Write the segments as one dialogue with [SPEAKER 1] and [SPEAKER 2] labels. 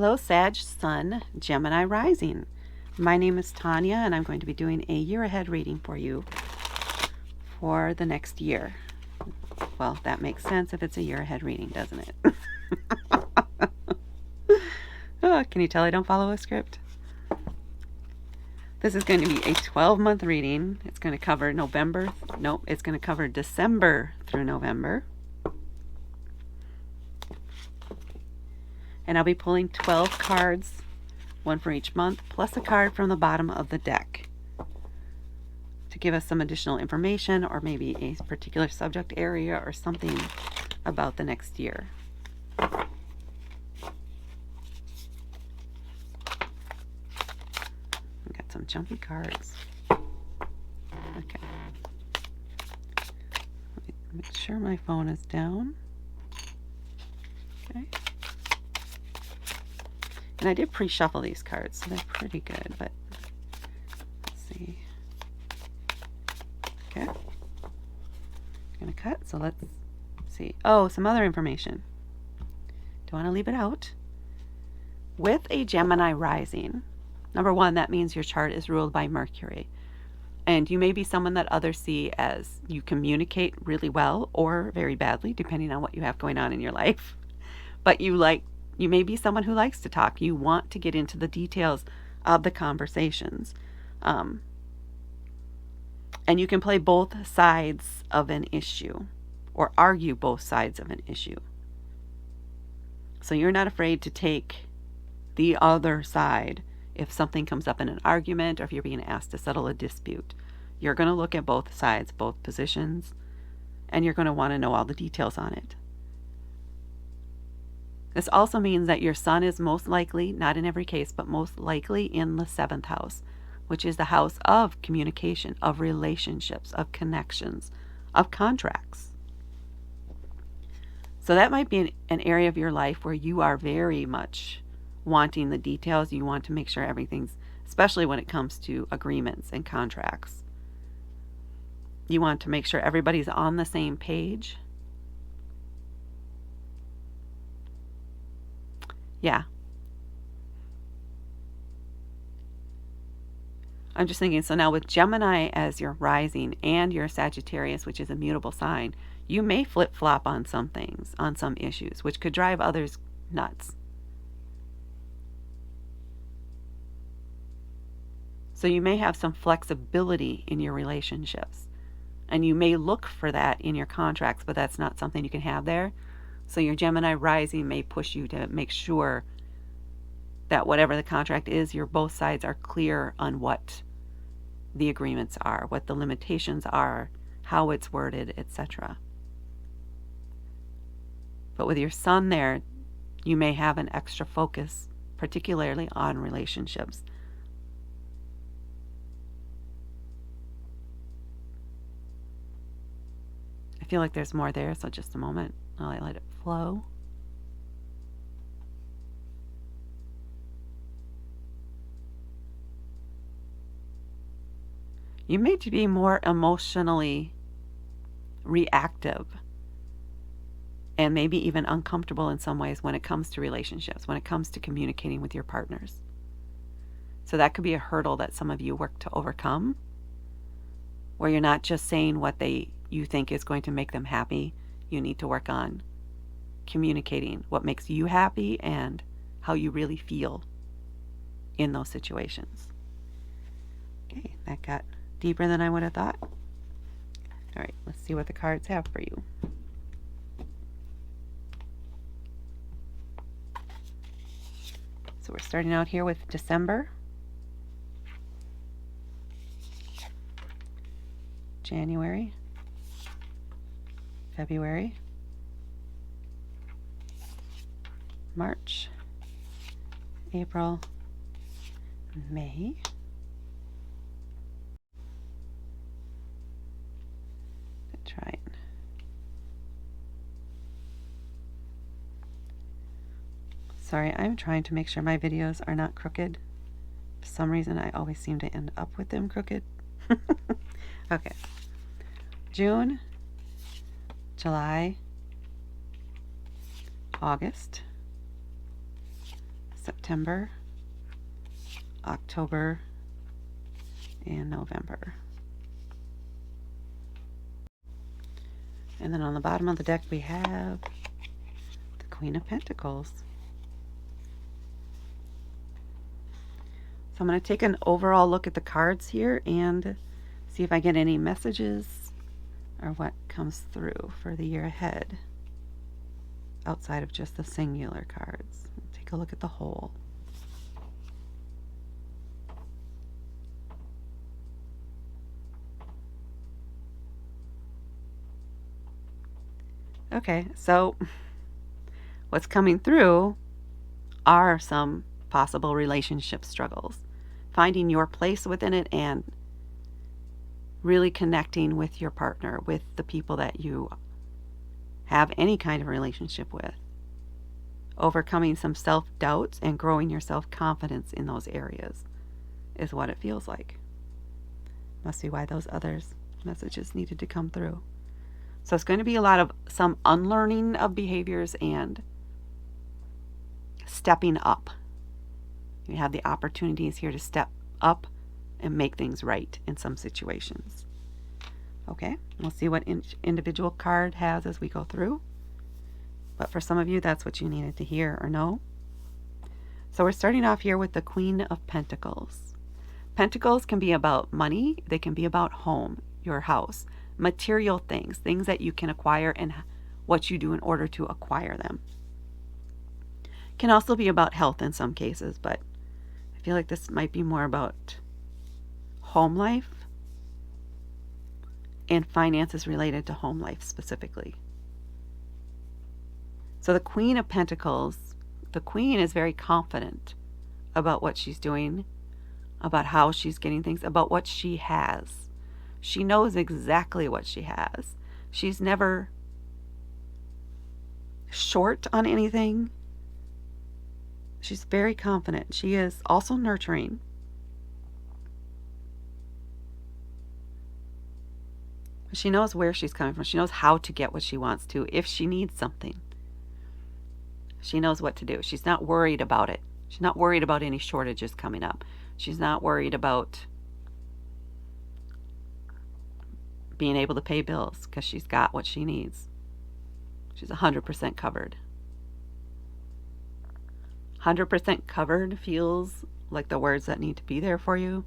[SPEAKER 1] Hello, Sag Sun, Gemini Rising. My name is Tanya, and I'm going to be doing a year ahead reading for you for the next year. Well, that makes sense if it's a year ahead reading, doesn't it? Oh, can you tell I don't follow a script? This is going to be a 12-month reading. It's going to cover it's going to cover December through November. And I'll be pulling 12 cards, one for each month, plus a card from the bottom of the deck to give us some additional information or maybe a particular subject area or something about the next year. We got some jumpy cards. Okay. Let me make sure my phone is down. Okay. And I did pre-shuffle these cards, so they're pretty good, but let's see. Okay. I'm going to cut, so let's see. Oh, some other information. Don't want to leave it out. With a Gemini rising, number one, that means your chart is ruled by Mercury. And you may be someone that others see as you communicate really well or very badly, depending on what you have going on in your life. But you may be someone who likes to talk. You want to get into the details of the conversations. And you can play both sides of an issue or argue both sides of an issue. So you're not afraid to take the other side if something comes up in an argument or if you're being asked to settle a dispute. You're going to look at both sides, both positions, and you're going to want to know all the details on it. This also means that your sun is most likely, not in every case, but most likely in the 7th house, which is the house of communication, of relationships, of connections, of contracts. So that might be an area of your life where you are very much wanting the details. You want to make sure everything's, especially when it comes to agreements and contracts. You want to make sure everybody's on the same page. Yeah. I'm just thinking, so now with Gemini as your rising and your Sagittarius, which is a mutable sign, you may flip-flop on some things, on some issues, which could drive others nuts. So you may have some flexibility in your relationships. And you may look for that in your contracts, but that's not something you can have there. So your Gemini rising may push you to make sure that whatever the contract is, both sides are clear on what the agreements are, what the limitations are, how it's worded, etc. But with your sun there, you may have an extra focus, particularly on relationships. I feel like there's more there, so just a moment. I'll let it flow. You may be more emotionally reactive and maybe even uncomfortable in some ways when it comes to relationships, when it comes to communicating with your partners. So that could be a hurdle that some of you work to overcome, where you're not just saying what you think is going to make them happy. You need to work on communicating what makes you happy and how you really feel in those situations. Okay, that got deeper than I would have thought. All right, let's see what the cards have for you. So we're starting out here with December, January, February, March, April, May, try it. Sorry, I'm trying to make sure my videos are not crooked. For some reason, I always seem to end up with them crooked. Okay. June, July, August, September, October, and November. And then on the bottom of the deck we have the Queen of Pentacles. So I'm going to take an overall look at the cards here and see if I get any messages or what comes through for the year ahead outside of just the singular cards. Take a look at the whole. Okay, so what's coming through are some possible relationship struggles. Finding your place within it and really connecting with your partner, with the people that you have any kind of relationship with. Overcoming some self-doubts and growing your self-confidence in those areas is what it feels like. Must be why those others messages needed to come through. So it's going to be a lot of some unlearning of behaviors and stepping up. You have the opportunities here to step up and make things right in some situations. Okay, we'll see what individual card has as we go through. But for some of you, that's what you needed to hear or know. So we're starting off here with the Queen of Pentacles. Pentacles can be about money. They can be about home, your house, material things, things that you can acquire and what you do in order to acquire them. Can also be about health in some cases, but I feel like this might be more about home life and finances related to home life specifically. So the Queen of Pentacles, the Queen is very confident about what she's doing, about how she's getting things, about what she has. She knows exactly what she has. She's never short on anything. She's very confident. She is also nurturing. She knows where she's coming from. She knows how to get what she wants to if she needs something. She knows what to do. She's not worried about it. She's not worried about any shortages coming up. She's not worried about being able to pay bills because she's got what she needs. She's 100% covered. 100% covered feels like the words that need to be there for you.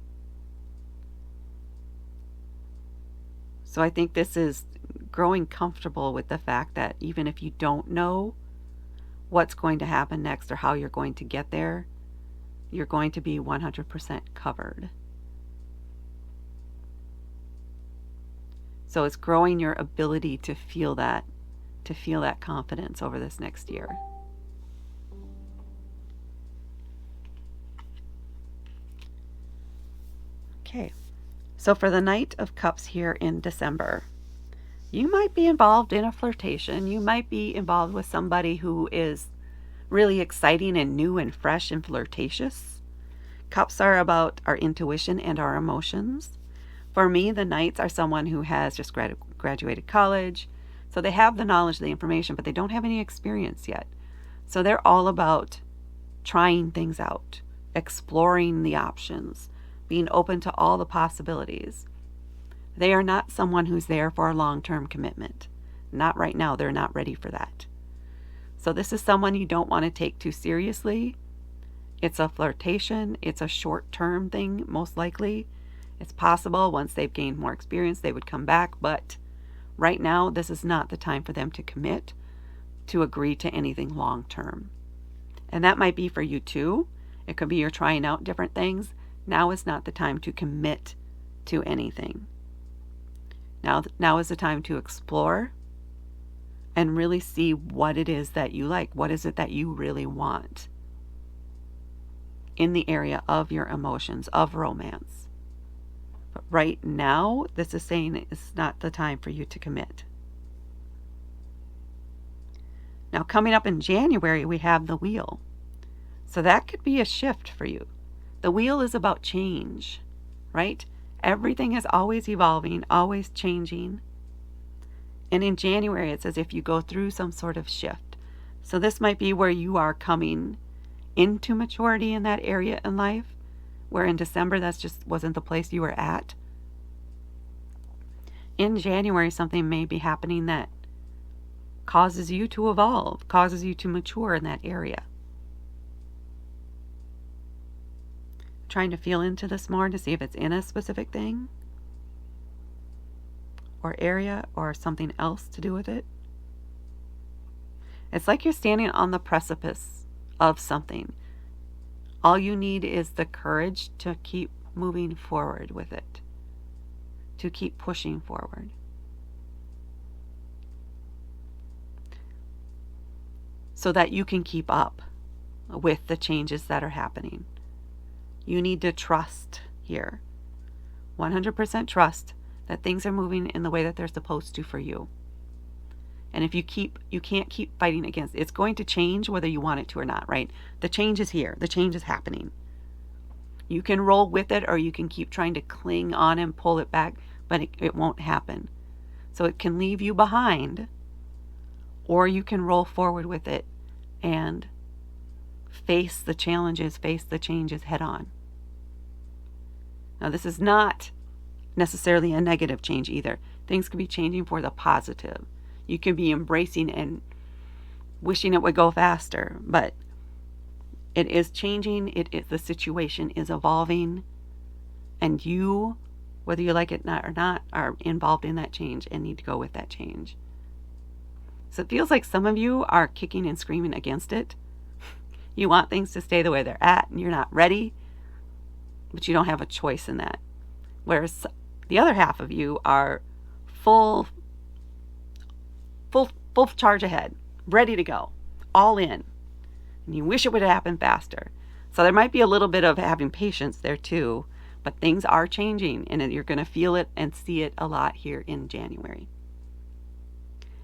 [SPEAKER 1] So I think this is growing comfortable with the fact that even if you don't know what's going to happen next or how you're going to get there, you're going to be 100% covered. So it's growing your ability to feel that confidence over this next year. Okay, so for the Knight of Cups here in December, you might be involved in a flirtation. You might be involved with somebody who is really exciting and new and fresh and flirtatious. Cups are about our intuition and our emotions. For me, the Knights are someone who has just graduated college. So they have the knowledge, the information, but they don't have any experience yet. So they're all about trying things out, exploring the options, being open to all the possibilities. They are not someone who's there for a long-term commitment. Not right now. They're not ready for that. So this is someone you don't want to take too seriously. It's a flirtation. It's a short-term thing, most likely. It's possible once they've gained more experience, they would come back. But right now, this is not the time for them to commit, to agree to anything long-term. And that might be for you too. It could be you're trying out different things. Now is not the time to commit to anything. Now is the time to explore and really see what it is that you like. What is it that you really want in the area of your emotions, of romance. But right now, this is saying it's not the time for you to commit. Now, coming up in January, we have the Wheel. So that could be a shift for you. The Wheel is about change, right? Everything is always evolving, always changing. And in January, it's as if you go through some sort of shift. So this might be where you are coming into maturity in that area in life, where in December that's just wasn't the place you were at. In January, something may be happening that causes you to evolve, causes you to mature in that area. Trying to feel into this more to see if it's in a specific thing or area or something else to do with it. It's like you're standing on the precipice of something. All you need is the courage to keep moving forward with it, to keep pushing forward. So that you can keep up with the changes that are happening. You need to trust here. 100% trust that things are moving in the way that they're supposed to for you. And if you can't keep fighting against it. It's going to change whether you want it to or not, right? The change is here. The change is happening. You can roll with it or you can keep trying to cling on and pull it back, but it won't happen. So it can leave you behind, or you can roll forward with it and face the challenges, face the changes head on. Now, this is not necessarily a negative change either. Things could be changing for the positive. You could be embracing and wishing it would go faster, but it is changing. The situation is evolving, and you, whether you like it or not, are involved in that change and need to go with that change. So it feels like some of you are kicking and screaming against it. You want things to stay the way they're at, and you're not ready, but you don't have a choice in that. Whereas the other half of you are full charge ahead, ready to go, all in. And you wish it would happen faster. So there might be a little bit of having patience there too, but things are changing, and you're going to feel it and see it a lot here in January.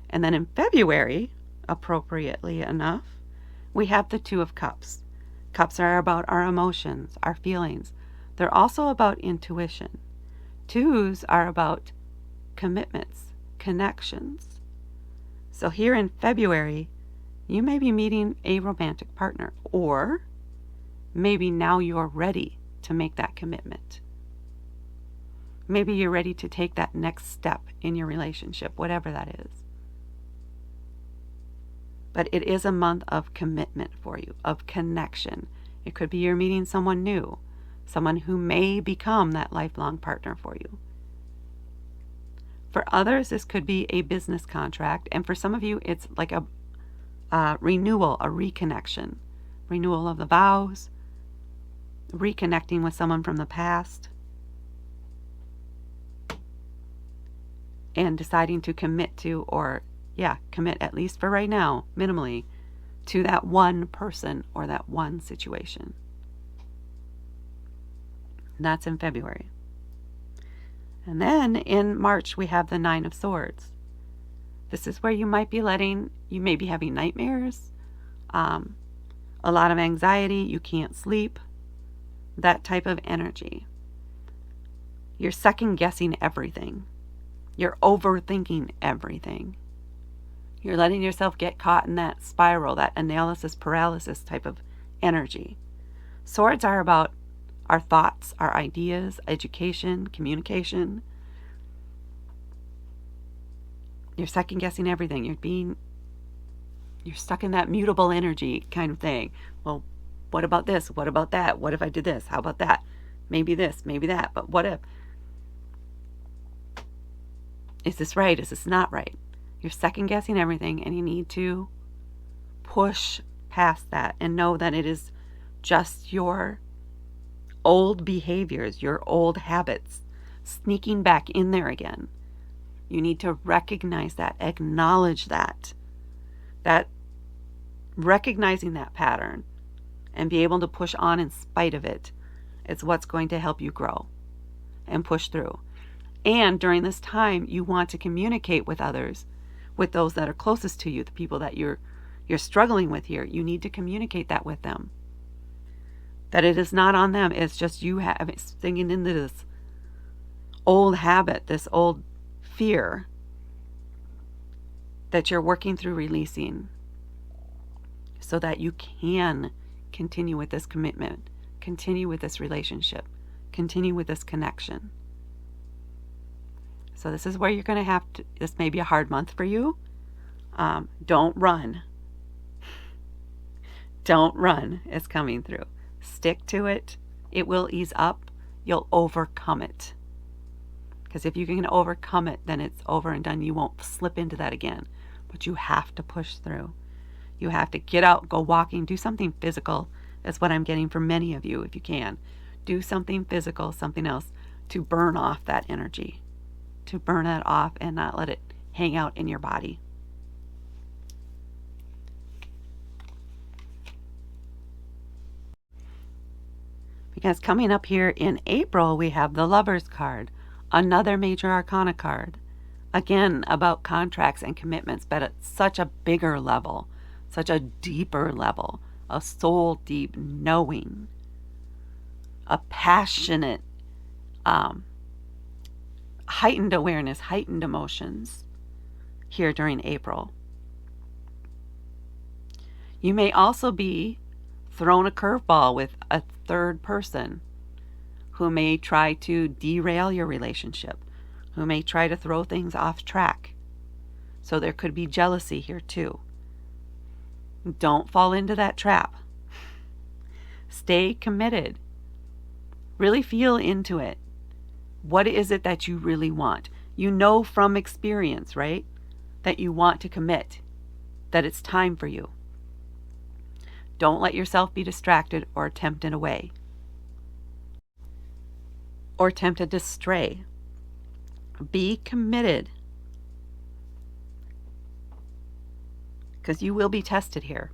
[SPEAKER 1] And then in February, appropriately enough, we have the Two of Cups. Cups are about our emotions, our feelings. They're also about intuition. Twos are about commitments, connections. So here in February, you may be meeting a romantic partner, or maybe now you're ready to make that commitment. Maybe you're ready to take that next step in your relationship, whatever that is. But it is a month of commitment for you, of connection. It could be you're meeting someone new, someone who may become that lifelong partner for you. For others, this could be a business contract, and for some of you, it's like a renewal, a reconnection, renewal of the vows, reconnecting with someone from the past, and deciding to commit to, or commit at least for right now, minimally, to that one person or that one situation. That's in February. And then in March, we have the Nine of Swords. This is where you may be having nightmares, a lot of anxiety, you can't sleep, that type of energy. You're second guessing everything. You're overthinking everything. You're letting yourself get caught in that spiral, that analysis paralysis type of energy. Swords are about our thoughts, our ideas, education, communication. You're second guessing everything. You're stuck in that mutable energy kind of thing. Well, what about this? What about that? What if I did this? How about that? Maybe this, maybe that. But what if? Is this right? Is this not right? You're second guessing everything, and you need to push past that and know that it is just your old behaviors, your old habits sneaking back in there again. You need to recognize that, acknowledge that recognizing that pattern and be able to push on in spite of it is what's going to help you grow and push through. And during this time, you want to communicate with others, with those that are closest to you, the people that you're struggling with here. You need to communicate that with them. That it is not on them. It's just you singing into this old habit, this old fear that you're working through releasing so that you can continue with this commitment, continue with this relationship, continue with this connection. So this is where you're going to have to, this may be a hard month for you. Don't run. Don't run is coming through. Stick to it. It will ease up. You'll overcome it. Because if you can overcome it, then it's over and done. You won't slip into that again. But you have to push through. You have to get out, go walking, do something physical. That's what I'm getting from many of you, if you can. Do something physical, something else, to burn off that energy. To burn it off and not let it hang out in your body. Because coming up here in April, we have the Lover's card, another major arcana card. Again, about contracts and commitments, but at such a bigger level, such a deeper level, a soul deep knowing, a passionate, heightened awareness, heightened emotions here during April. You may also be thrown a curveball with a third person who may try to derail your relationship, who may try to throw things off track. So there could be jealousy here too. Don't fall into that trap. Stay committed. Really feel into it. What is it that you really want? You know from experience, right? That you want to commit, that it's time for you. Don't let yourself be distracted or tempted away, or tempted to stray. Be committed, because you will be tested here.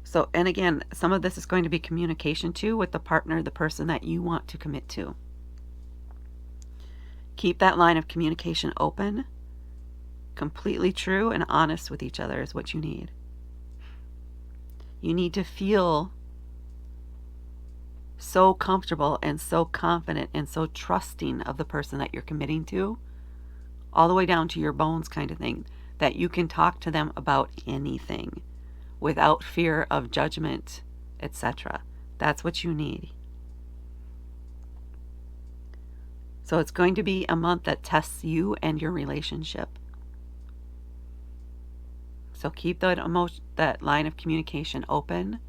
[SPEAKER 1] So, and again, some of this is going to be communication too with the partner, the person that you want to commit to. Keep that line of communication open. Completely true and honest with each other is what you need. You need to feel so comfortable and so confident and so trusting of the person that you're committing to, all the way down to your bones kind of thing, that you can talk to them about anything without fear of judgment, etc. That's what you need. So it's going to be a month that tests you and your relationship. So keep that line of communication open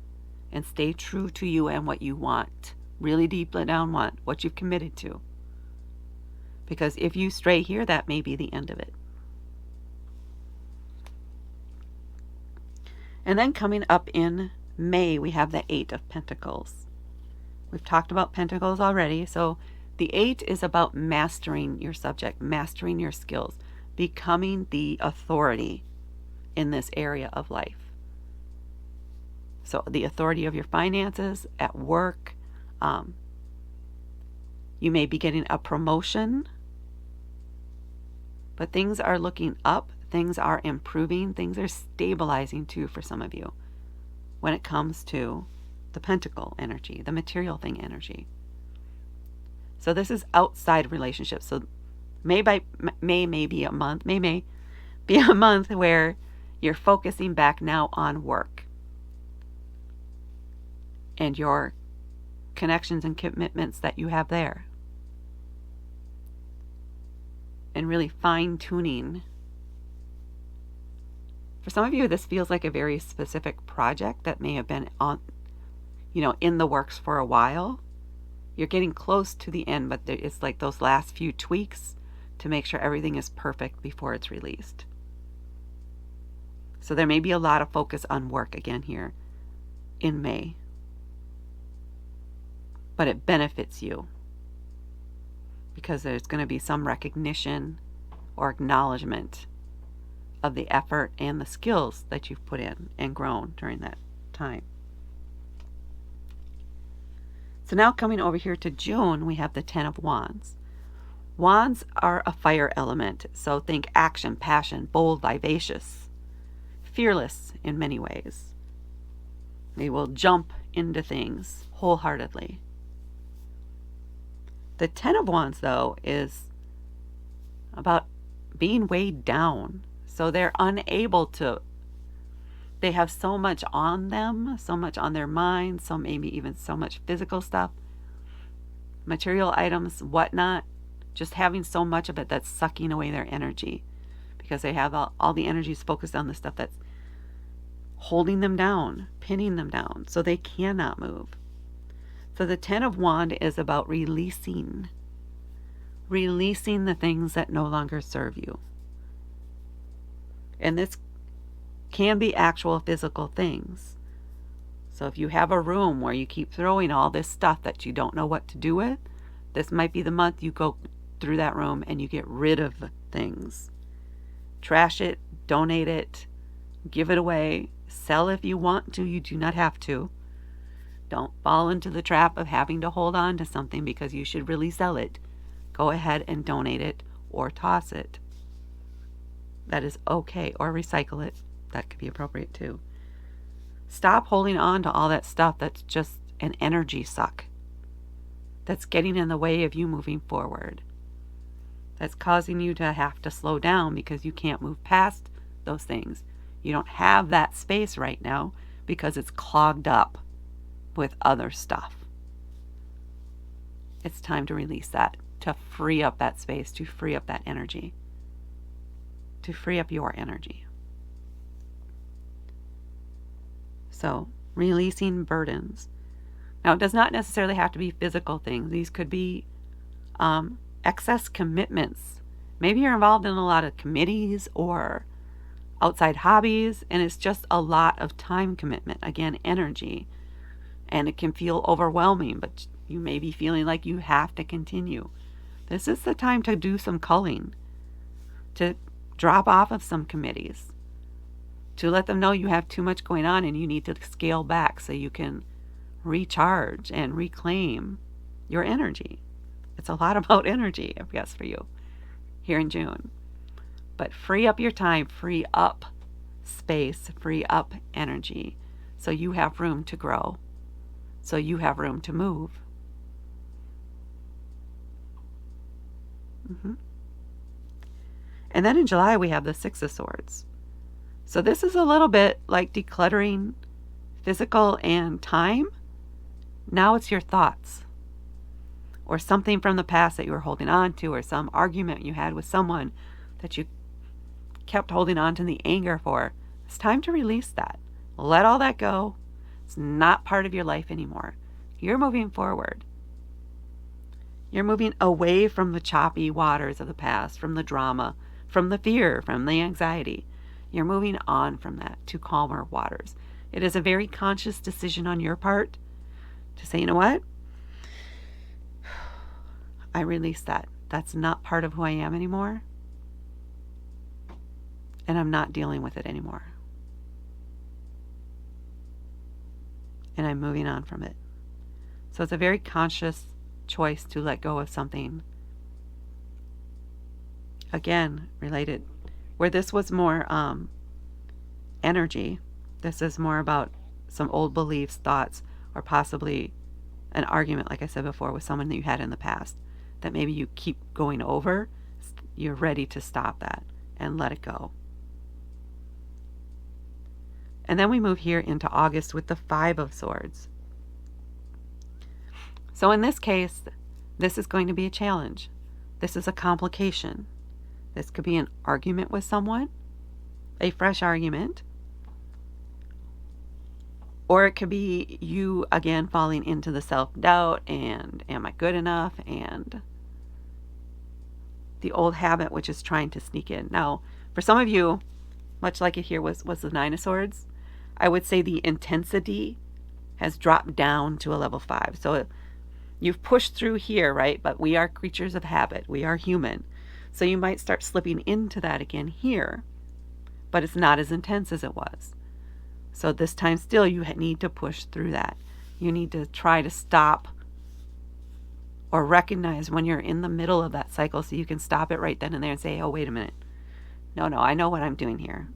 [SPEAKER 1] and stay true to you and what you want. Really deep down want, what you've committed to. Because if you stray here, that may be the end of it. And then coming up in May, we have the Eight of Pentacles. We've talked about Pentacles already. So the Eight is about mastering your subject, mastering your skills, becoming the authority in this area of life. So the authority of your finances, at work. You may be getting a promotion, but things are looking up. Things are improving. Things are stabilizing too for some of you when it comes to the pentacle energy, the material thing energy. So this is outside relationships. So may be a month where you're focusing back now on work and your connections and commitments that you have there. And really fine-tuning. For some of you, this feels like a very specific project that may have been in the works for a while. You're getting close to the end, but it's like those last few tweaks to make sure everything is perfect before it's released. So there may be a lot of focus on work again here in May. But it benefits you because there's going to be some recognition or acknowledgement of the effort and the skills that you've put in and grown during that time. So now coming over here to June, we have the Ten of Wands. Wands are a fire element, so think action, passion, bold, vivacious, fearless in many ways. They will jump into things wholeheartedly. The Ten of Wands, though, is about being weighed down. So they're unable to They have so much on them, so much on their mind, so maybe even so much physical stuff, material items, whatnot, just having so much of it that's sucking away their energy because they have all the energies focused on the stuff that's holding them down, pinning them down, so they cannot move. So the Ten of Wands is about releasing the things that no longer serve you. And this can be actual physical things. So if you have a room where you keep throwing all this stuff that you don't know what to do with, this might be the month you go through that room and you get rid of things. Trash it, donate it, give it away, sell if you want to, you do not have to. Don't fall into the trap of having to hold on to something because you should really sell it. Go ahead and donate it or toss it. That is okay. Or recycle it. That could be appropriate too. Stop holding on to all that stuff that's just an energy suck. That's getting in the way of you moving forward. That's causing you to have to slow down because you can't move past those things. You don't have that space right now because it's clogged up with other stuff. It's time to release that, to free up that space, to free up that energy, to free up your energy. So, releasing burdens. Now, it does not necessarily have to be physical things. These could be excess commitments. Maybe you're involved in a lot of committees or outside hobbies, and it's just a lot of time commitment. Again, energy. And it can feel overwhelming, but you may be feeling like you have to continue. This is the time to do some culling, to drop off of some committees, to let them know you have too much going on and you need to scale back so you can recharge and reclaim your energy. It's a lot about energy, I guess, for you here in June. But free up your time, free up space, free up energy so you have room to grow, so you have room to move. And then in July, we have the Six of Swords. So this is a little bit like decluttering physical and time. Now it's your thoughts or something from the past that you were holding on to, or some argument you had with someone that you kept holding on to the anger for. It's time to release that. Let all that go. It's not part of your life anymore. You're moving forward. You're moving away from the choppy waters of the past, from the drama, from the fear, from the anxiety. You're moving on from that to calmer waters. It is a very conscious decision on your part to say, you know what? I release that. That's not part of who I am anymore. And I'm not dealing with it anymore. And I'm moving on from it. So it's a very conscious choice to let go of something. Again, related. Where this was more energy, this is more about some old beliefs, thoughts, or possibly an argument, like I said before, with someone that you had in the past that maybe you keep going over. You're ready to stop that and let it go. And then we move here into August with the Five of Swords. So in this case, this is going to be a challenge. This is a complication. This could be an argument with someone, a fresh argument, or it could be you again falling into the self-doubt and am I good enough, and the old habit which is trying to sneak in. Now, for some of you, much like it here was the Nine of Swords, I would say the intensity has dropped down to a level 5. So you've pushed through here, right? But we are creatures of habit. We are human. So you might start slipping into that again here, but it's not as intense as it was. So this time still you need to push through that. You need to try to stop or recognize when you're in the middle of that cycle so you can stop it right then and there and say, oh, wait a minute. No, I know what I'm doing here.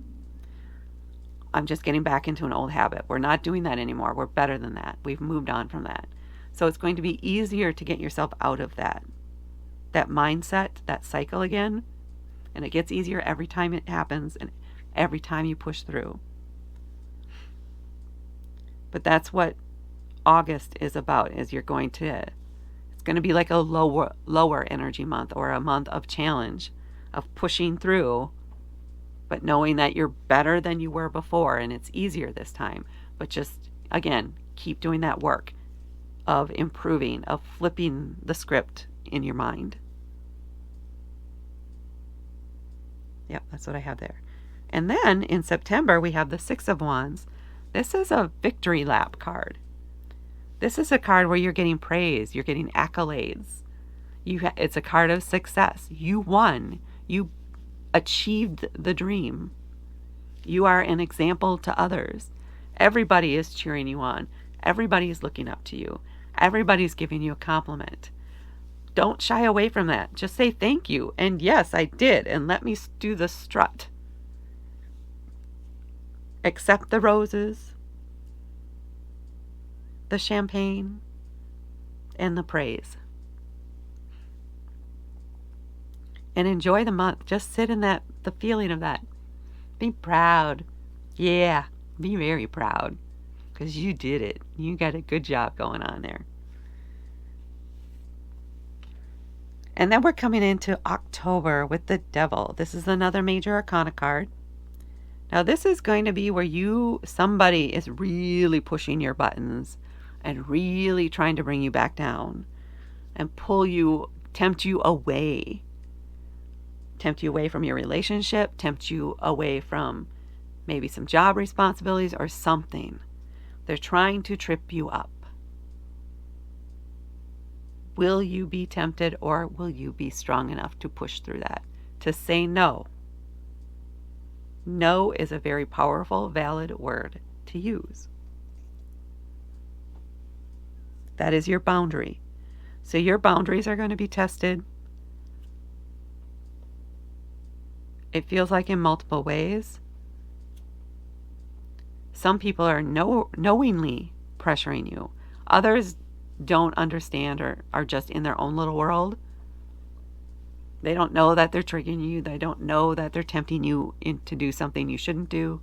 [SPEAKER 1] I'm just getting back into an old habit. We're not doing that anymore. We're better than that. We've moved on from that. So it's going to be easier to get yourself out of that mindset, that cycle again. And it gets easier every time it happens and every time you push through. But that's what August is about, is it's going to be like a lower energy month, or a month of challenge, of pushing through, but knowing that you're better than you were before and it's easier this time. But just, again, keep doing that work of improving, of flipping the script in your mind. Yep, that's what I have there. And then in September, we have the Six of Wands. This is a victory lap card. This is a card where you're getting praise, you're getting accolades. It's a card of success. You won. You achieved the dream. You are an example to others. Everybody is cheering you on. Everybody is looking up to you. Everybody's giving you a compliment. Don't shy away from that. Just say thank you. And yes, I did. And let me do the strut. Accept the roses, the champagne, and the praise. And enjoy the month. Just sit in the feeling of that. Be proud. Yeah, be very proud. Because you did it. You got a good job going on there. And then we're coming into October with the Devil. This is another major arcana card. Now this is going to be where somebody is really pushing your buttons and really trying to bring you back down and tempt you away. Tempt you away from your relationship, tempt you away from maybe some job responsibilities or something. They're trying to trip you up. Will you be tempted, or will you be strong enough to push through that? To say no. No is a very powerful, valid word to use. That is your boundary. So your boundaries are going to be tested. It feels like in multiple ways. Some people are knowingly pressuring you. Others don't understand, or are just in their own little world. They don't know that they're triggering you. They don't know that they're tempting you to do something you shouldn't do.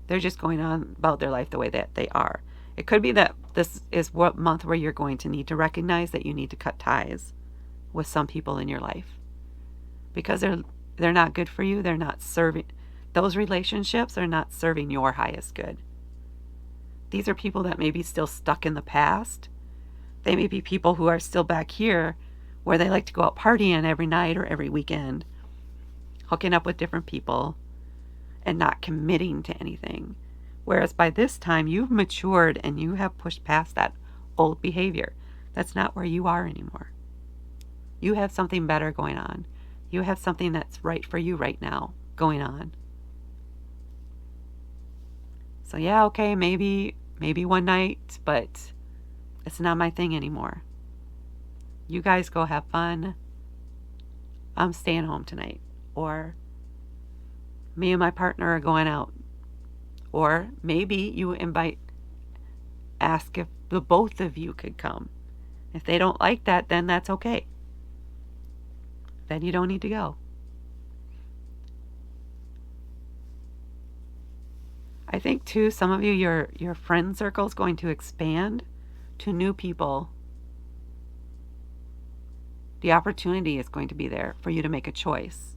[SPEAKER 1] They're just going on about their life the way that they are. It could be that this is what month where you're going to need to recognize that you need to cut ties with some people in your life, because they're not good for you. They're not serving. Those relationships are not serving your highest good. These are people that may be still stuck in the past. They may be people who are still back here where they like to go out partying every night or every weekend, hooking up with different people and not committing to anything. Whereas by this time you've matured and you have pushed past that old behavior. That's not where you are anymore. You have something better going on. You have something that's right for you right now going on. So yeah, okay, maybe one night, but it's not my thing anymore. You guys go have fun. I'm staying home tonight. Or me and my partner are going out. Or maybe you ask if the both of you could come. If they don't like that, then that's okay. Then you don't need to go. I think too, some of you, your friend circle is going to expand to new people. The opportunity is going to be there for you to make a choice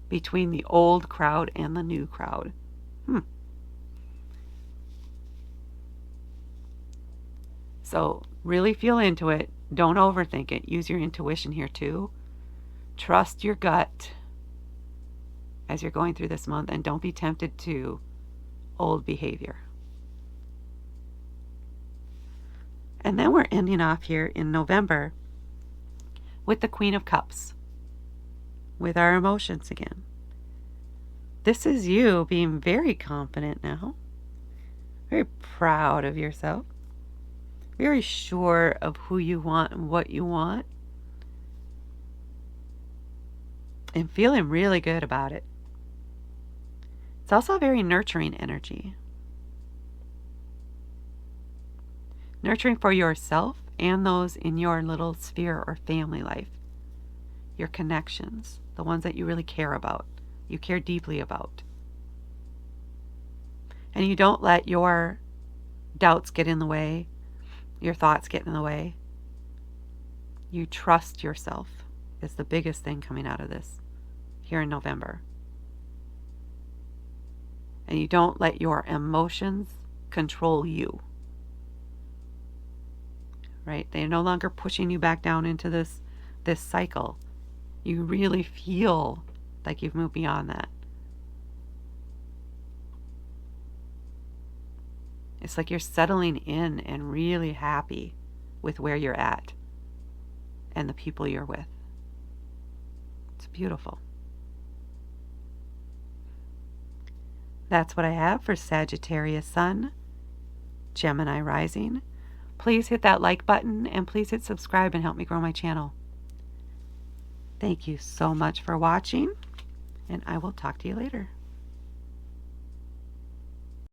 [SPEAKER 1] between the old crowd and the new crowd. So really feel into it. Don't overthink it. Use your intuition here too. Trust your gut as you're going through this month, and don't be tempted to old behavior. And then we're ending off here in November with the Queen of Cups, with our emotions again. This is you being very confident now, very proud of yourself, very sure of who you want and what you want, and feeling really good about it. It's also a very nurturing energy. Nurturing for yourself and those in your little sphere or family life. Your connections, the ones that you really care about, you care deeply about. And you don't let your doubts get in the way, your thoughts get in the way. You trust yourself is the biggest thing coming out of this here in November. And you don't let your emotions control you. Right? They're no longer pushing you back down into this cycle. You really feel like you've moved beyond that. It's like you're settling in and really happy with where you're at and the people you're with. It's beautiful. That's what I have for Sagittarius Sun, Gemini Rising. Please hit that like button and please hit subscribe and help me grow my channel. Thank you so much for watching, and I will talk to you later.